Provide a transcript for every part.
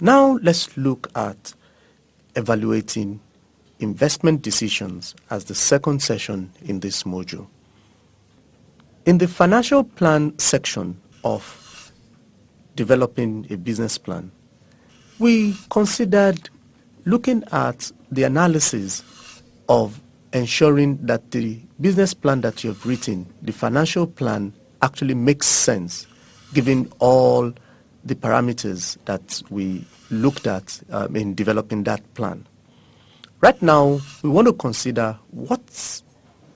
Now let's look at evaluating investment decisions as the second session in this module. In the financial plan section of developing a business plan, we considered looking at the analysis of ensuring that the business plan that you have written, the financial plan, actually makes sense given all the parameters that we looked at in developing that plan. Right now, we want to consider what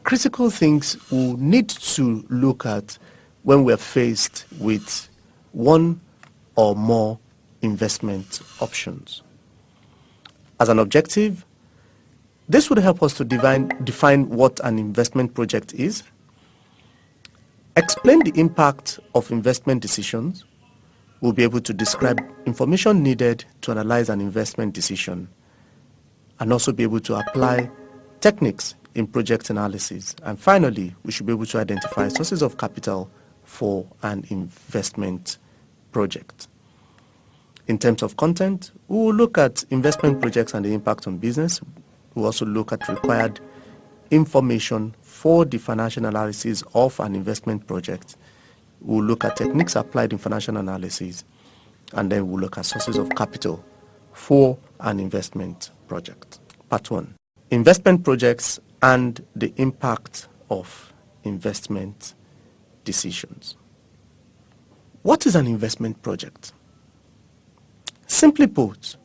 critical things we need to look at when we're faced with one or more investment options. As an objective, this would help us to define what an investment project is, explain the impact of investment decisions. We'll be able to describe information needed to analyze an investment decision, and also be able to apply techniques in project analysis. And finally, we should be able to identify sources of capital for an investment project. In terms of content, we will look at investment projects and the impact on business. We'll also look at required information for the financial analysis of an investment project. We'll look at techniques applied in financial analysis, and then we'll look at sources of capital for an investment project. Part 1. Investment projects and the impact of investment decisions. What is an investment project? Simply put,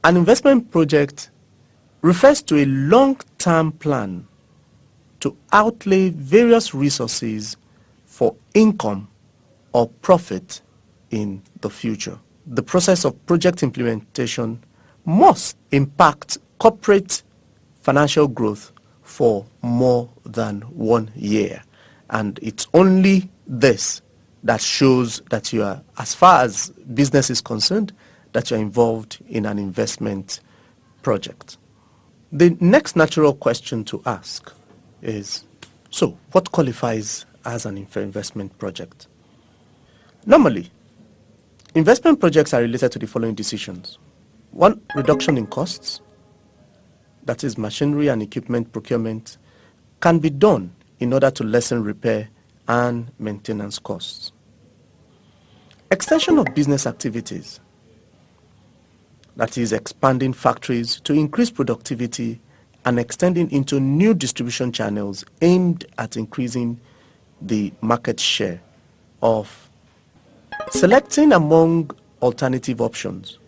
an investment project refers to a long-term plan to outlay various resources for income or profit in the future. The process of project implementation must impact corporate financial growth for more than 1 year. And it's only this that shows that you are, as far as business is concerned, that you're involved in an investment project. The next natural question to ask is, so what qualifies as an investment project? Normally, investment projects are related to the following decisions. 1, reduction in costs, that is machinery and equipment procurement, can be done in order to lessen repair and maintenance costs. Extension of business activities, that is expanding factories to increase productivity and extending into new distribution channels aimed at increasing the market share of selecting among alternative options,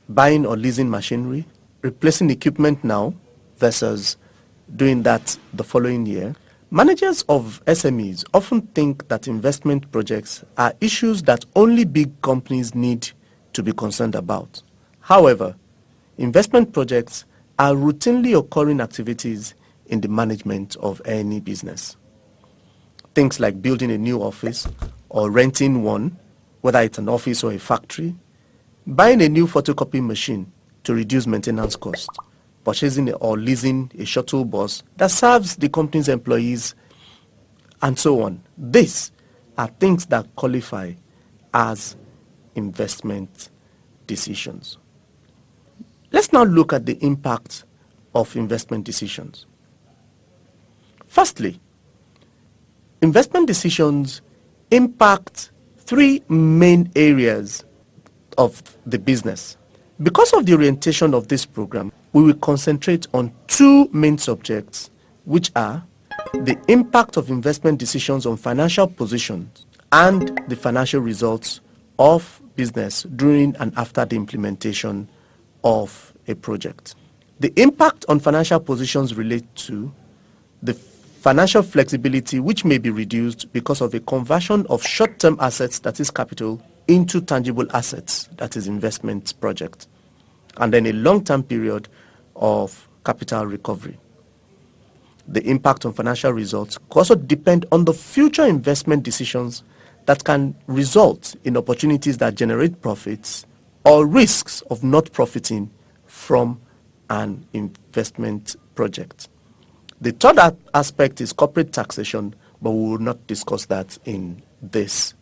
buying or leasing machinery, replacing equipment now versus doing that the following year. Managers of SMEs often think that investment projects are issues that only big companies need to be concerned about. However, investment projects are routinely occurring activities in the management of any business. Things like building a new office or renting one, whether it's an office or a factory, buying a new photocopy machine to reduce maintenance costs, purchasing or leasing a shuttle bus that serves the company's employees, and so on. These are things that qualify as investment decisions. Let's now look at the impact of investment decisions. Firstly, investment decisions impact 3 main areas of the business. Because of the orientation of this program, we will concentrate on 2 main subjects, which are the impact of investment decisions on financial positions and the financial results of business during and after the implementation of a project. The impact on financial positions relate to the financial flexibility which may be reduced because of a conversion of short-term assets, that is capital, into tangible assets, that is investment project, and then a long-term period of capital recovery. The impact on financial results could also depend on the future investment decisions that can result in opportunities that generate profits or risks of not profiting from an investment project. The third aspect is corporate taxation, but we will not discuss that in this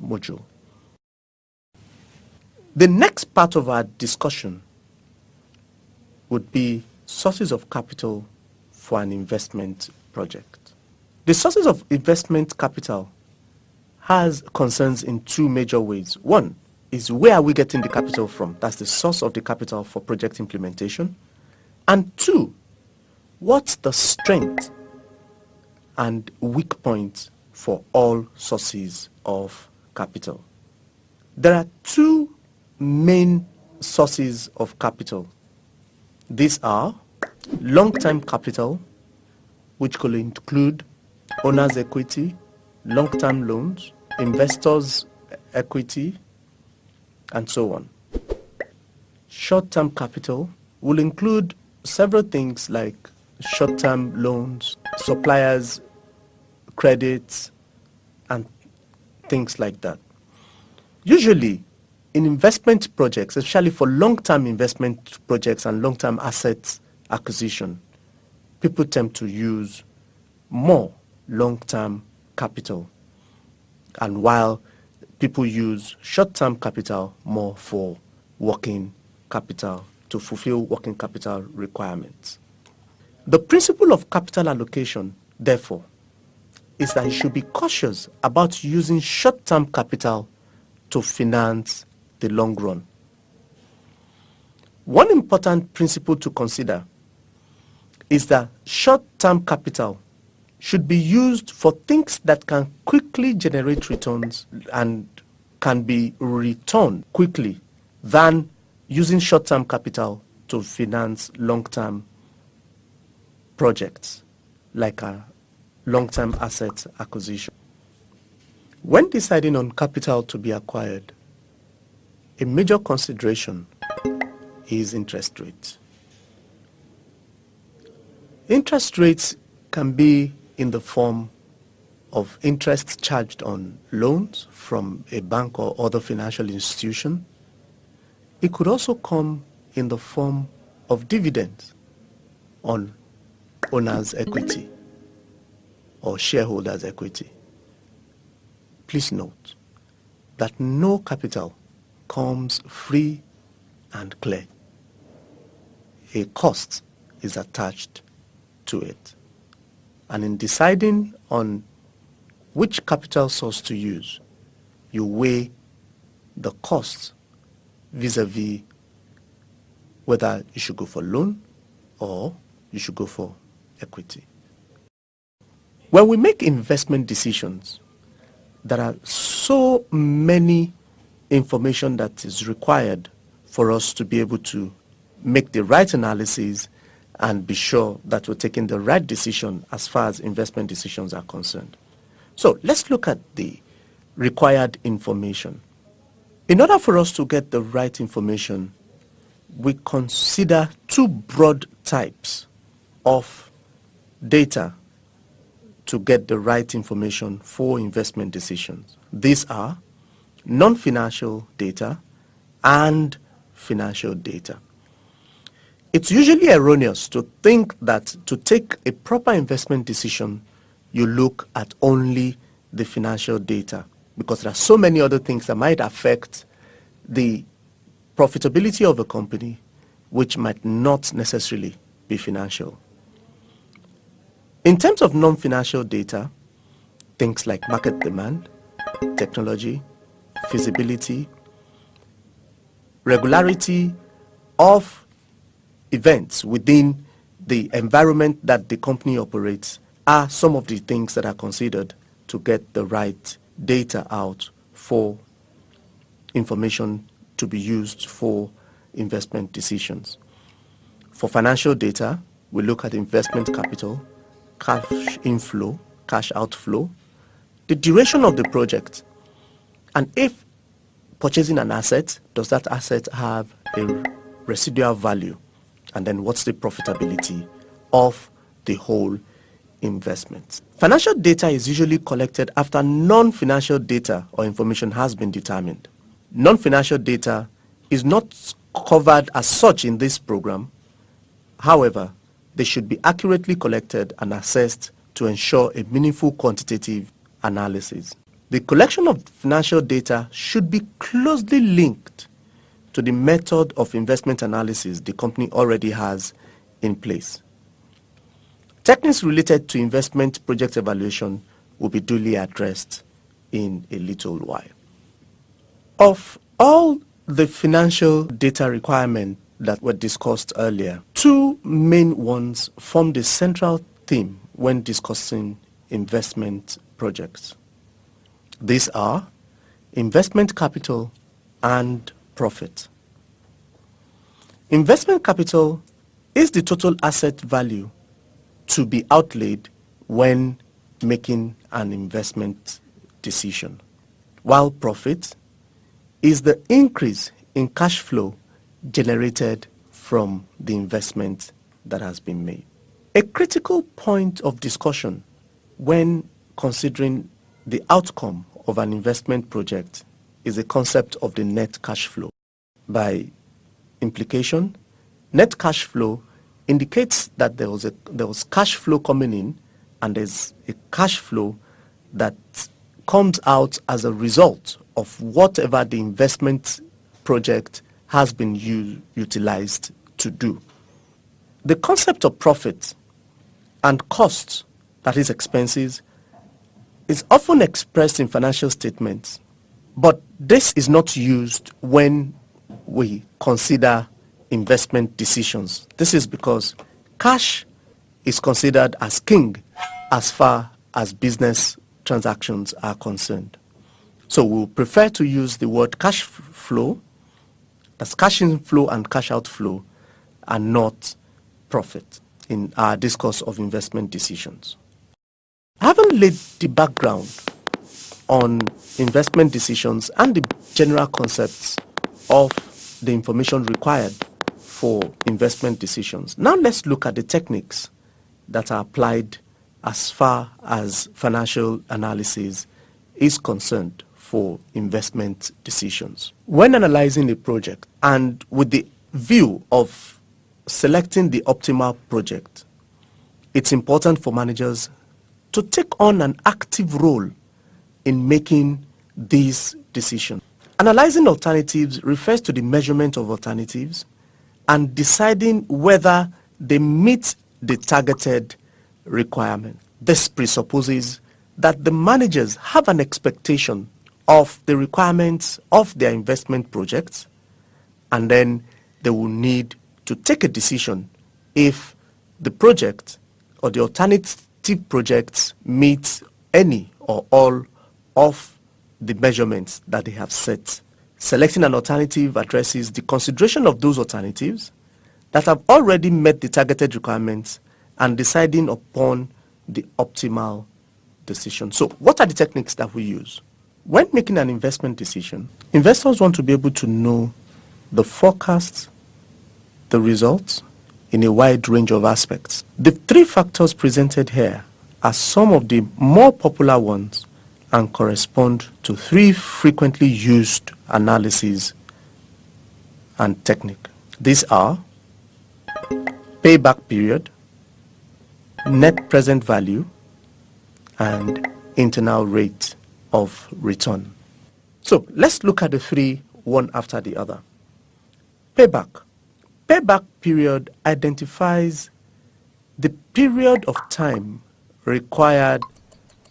module. The next part of our discussion would be sources of capital for an investment project. The sources of investment capital has concerns in two major ways. One is, where are we getting the capital from? That's the source of the capital for project implementation. And two, what's the strength and weak point for all sources of capital? There are two main sources of capital. These are long-term capital, which could include owner's equity, long-term loans, investors' equity, and so on. Short-term capital will include several things like short-term loans, suppliers' credits, and things like that. Usually, in investment projects, especially for long-term investment projects and long-term assets acquisition, people tend to use more long-term capital, and while people use short-term capital more for working capital, to fulfill working capital requirements. The principle of capital allocation, therefore, is that you should be cautious about using short-term capital to finance the long run. One important principle to consider is that short-term capital should be used for things that can quickly generate returns and can be returned quickly, than using short-term capital to finance long-term projects like a long-term asset acquisition. When deciding on capital to be acquired, a major consideration is interest rates. Interest rates can be in the form of interest charged on loans from a bank or other financial institution. It could also come in the form of dividends on owner's equity or shareholders' equity. Please note that no capital comes free and clear. A cost is attached to it. And in deciding on which capital source to use, you weigh the cost vis-a-vis whether you should go for loan or you should go for equity. When we make investment decisions, there are so many information that is required for us to be able to make the right analysis and be sure that we're taking the right decision as far as investment decisions are concerned. So let's look at the required information. In order for us to get the right information, we consider two broad types of data to get the right information for investment decisions. These are non-financial data and financial data. It's usually erroneous to think that to take a proper investment decision, you look at only the financial data, because there are so many other things that might affect the profitability of a company, which might not necessarily be financial. In terms of non-financial data, things like market demand, technology, feasibility, regularity of events within the environment that the company operates are some of the things that are considered to get the right data out for information to be used for investment decisions. For financial data, we look at investment capital, cash inflow, cash outflow, the duration of the project, and if purchasing an asset, does that asset have a residual value? And then what's the profitability of the whole investment? Financial data is usually collected after non-financial data or information has been determined. Non-financial data is not covered as such in this program. However, they should be accurately collected and assessed to ensure a meaningful quantitative analysis. The collection of financial data should be closely linked to the method of investment analysis the company already has in place. Techniques related to investment project evaluation will be duly addressed in a little while. Of all the financial data requirements that were discussed earlier, two main ones form the central theme when discussing investment projects. These are investment capital and profit. Investment capital is the total asset value to be outlaid when making an investment decision, while profit is the increase in cash flow generated from the investment that has been made. A critical point of discussion when considering the outcome of an investment project is the concept of the net cash flow. By implication, net cash flow indicates that there was cash flow coming in and there's a cash flow that comes out as a result of whatever the investment project has been utilized to do. The concept of profit and cost, that is expenses, is often expressed in financial statements, but this is not used when we consider investment decisions. This is because cash is considered as king as far as business transactions are concerned. So we'll prefer to use the word cash flow, as cash inflow and cash outflow, and not profit in our discourse of investment decisions. Having laid the background on investment decisions and the general concepts of the information required for investment decisions, now let's look at the techniques that are applied as far as financial analysis is concerned for investment decisions. When analyzing a project and with the view of selecting the optimal project, it's important for managers to take on an active role in making these decisions. Analyzing alternatives refers to the measurement of alternatives and deciding whether they meet the targeted requirement. This presupposes that the managers have an expectation of the requirements of their investment projects, and then they will need to take a decision if the project or the alternative projects meet any or all of the measurements that they have set. Selecting an alternative addresses the consideration of those alternatives that have already met the targeted requirements and deciding upon the optimal decision. So what are the techniques that we use? When making an investment decision, investors want to be able to know the forecasts, the results in a wide range of aspects. The three factors presented here are some of the more popular ones and correspond to three frequently used analyses and technique. These are payback period, net present value, and internal rate of return. So let's look at the three one after the other. Payback. Payback period identifies the period of time required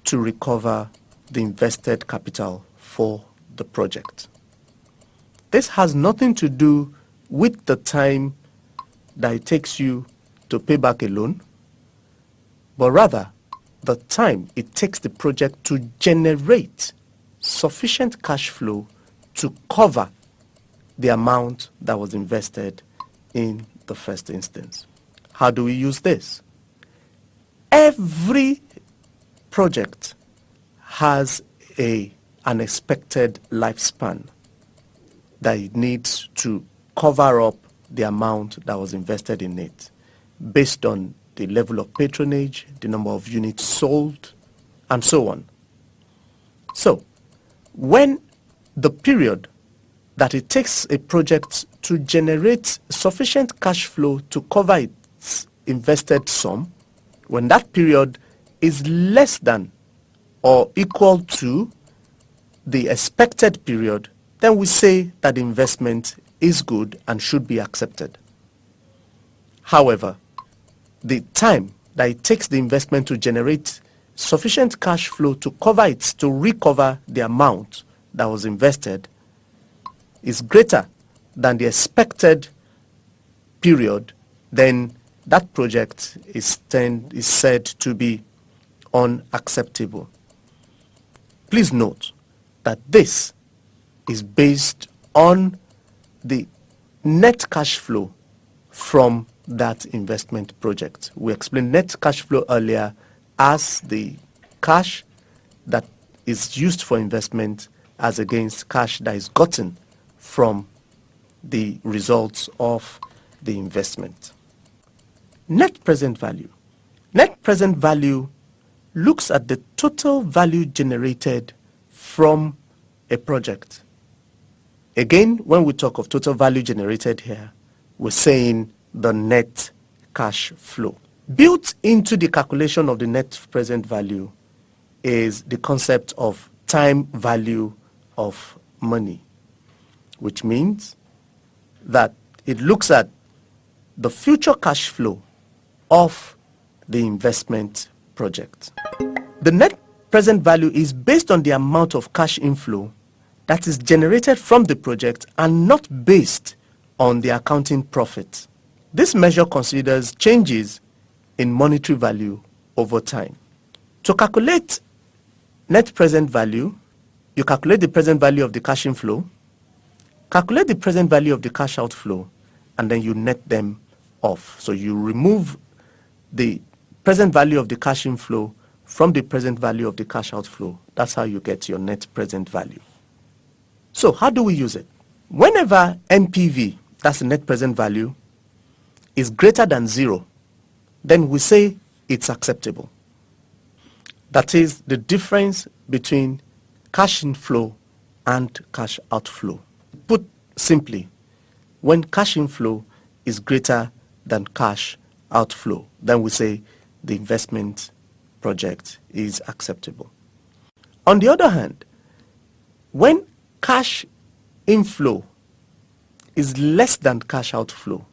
to recover the invested capital for the project. This has nothing to do with the time that it takes you to pay back a loan, but rather the time it takes the project to generate sufficient cash flow to cover the amount that was invested in the first instance. How do we use this? Every project has an expected lifespan that it needs to cover up the amount that was invested in it based on the level of patronage, the number of units sold, and so on. So, when the period that it takes a project to generate sufficient cash flow to cover its invested sum, when that period is less than or equal to the expected period, then we say that the investment is good and should be accepted. However, the time that it takes the investment to generate sufficient cash flow to recover the amount that was invested is greater than the expected period, then that project is said to be unacceptable. Please note that this is based on the net cash flow from that investment project. We explained net cash flow earlier as the cash that is used for investment as against cash that is gotten from the results of the investment. Net present value. Net present value looks at the total value generated from a project. Again, when we talk of total value generated here, we're saying the net cash flow. Built into the calculation of the net present value is the concept of time value of money, which means that it looks at the future cash flow of the investment project. The net present value is based on the amount of cash inflow that is generated from the project and not based on the accounting profit. This measure considers changes in monetary value over time. To calculate net present value, you calculate the present value of the cash inflow, calculate the present value of the cash outflow, and then you net them off. So you remove the present value of the cash inflow from the present value of the cash outflow. That's how you get your net present value. So how do we use it? Whenever NPV, that's the net present value, is greater than 0, then we say it's acceptable. That is the difference between cash inflow and cash outflow. Put simply, when cash inflow is greater than cash outflow, then we say the investment project is acceptable. On the other hand, when cash inflow is less than cash outflow,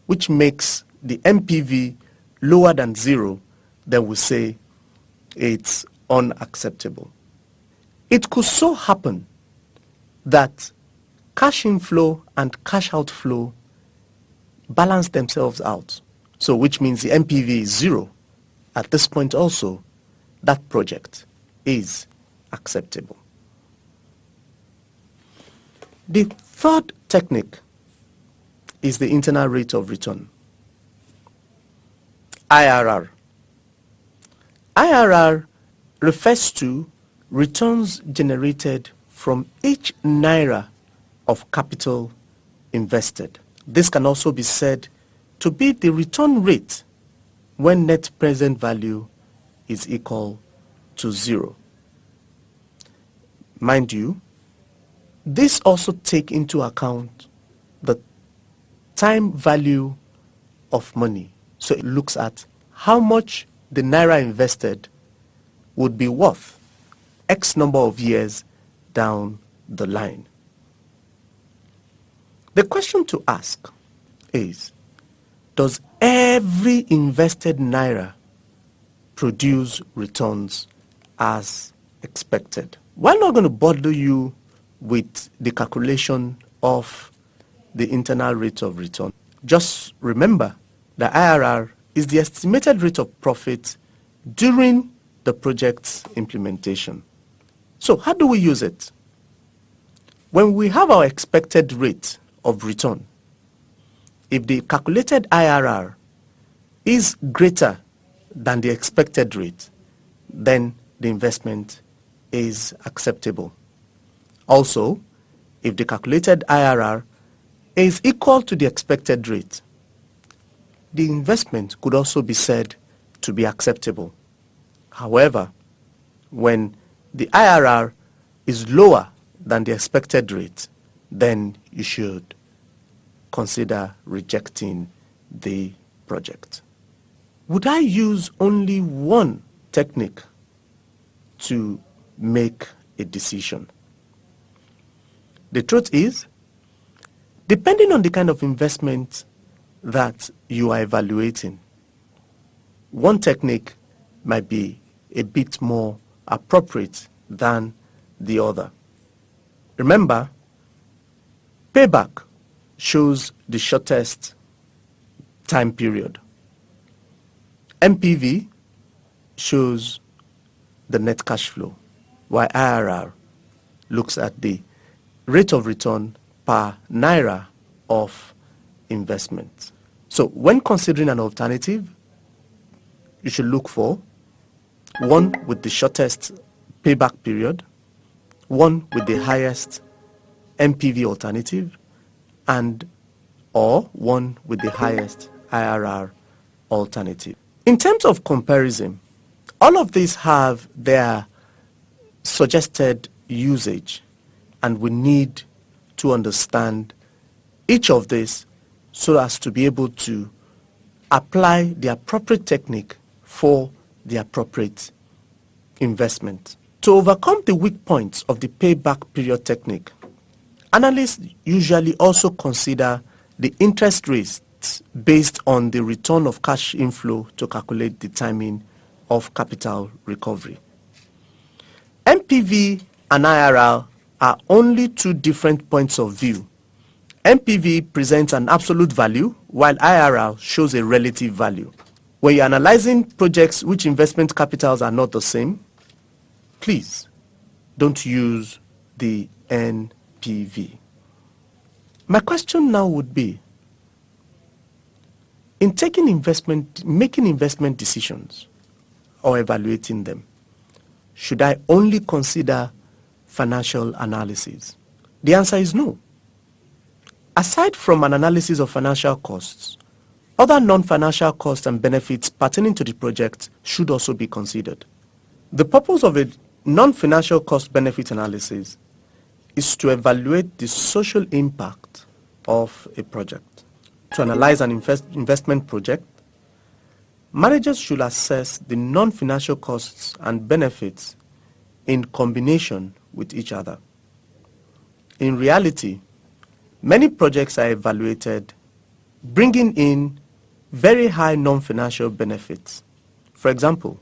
which makes the NPV lower than 0, then we say it's unacceptable. It could so happen that cash inflow and cash outflow balance themselves out. So which means the NPV is 0. At this point also, that project is acceptable. The third technique is the internal rate of return, IRR. IRR refers to returns generated from each naira of capital invested. This can also be said to be the return rate when net present value is equal to 0. Mind you, this also takes into account the time value of money. So it looks at how much the naira invested would be worth X number of years down the line. The question to ask is, does every invested naira produce returns as expected? We're not going to bother you with the calculation of the internal rate of return. Just remember the IRR is the estimated rate of profit during the project's implementation. So how do we use it? When we have our expected rate of return, if the calculated IRR is greater than the expected rate, then the investment is acceptable. Also, if the calculated IRR is equal to the expected rate, the investment could also be said to be acceptable. However, when the IRR is lower than the expected rate, then you should consider rejecting the project. Would I use only one technique to make a decision? The truth is, Depending on the kind of investment that you are evaluating, one technique might be a bit more appropriate than the other. Remember, payback shows the shortest time period. MPV shows the net cash flow, while IRR looks at the rate of return per naira of investment. So when considering an alternative, you should look for one with the shortest payback period, one with the highest MPV alternative, and or one with the highest IRR alternative. In terms of comparison, all of these have their suggested usage, and we need to understand each of these so as to be able to apply the appropriate technique for the appropriate investment. To overcome the weak points of the payback period technique, analysts usually also consider the interest rates based on the return of cash inflow to calculate the timing of capital recovery. MPV and IRR are only two different points of view. MPV presents an absolute value, while IRR shows a relative value. When you're analyzing projects which investment capitals are not the same, please don't use the NPV. My question now would be, in making investment decisions or evaluating them, should I only consider financial analysis? The answer is no. Aside from an analysis of financial costs, other non-financial costs and benefits pertaining to the project should also be considered. The purpose of a non-financial cost-benefit analysis is to evaluate the social impact of a project. To analyze an investment project, managers should assess the non-financial costs and benefits in combination with each other. In reality, many projects are evaluated bringing in very high non-financial benefits. For example,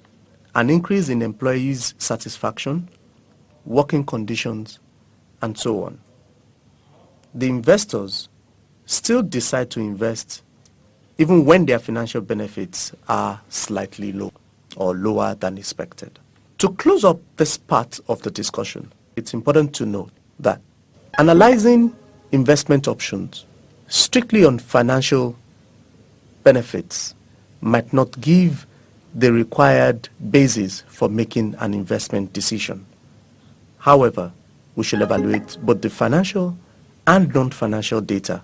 an increase in employees' satisfaction, working conditions, and so on. The investors still decide to invest even when their financial benefits are slightly low or lower than expected. To close up this part of the discussion, it's important to note that analyzing investment options strictly on financial benefits might not give the required basis for making an investment decision. However, we should evaluate both the financial and non-financial data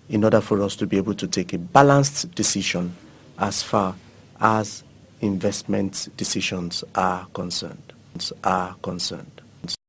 in order for us to be able to take a balanced decision as far as investment decisions are concerned.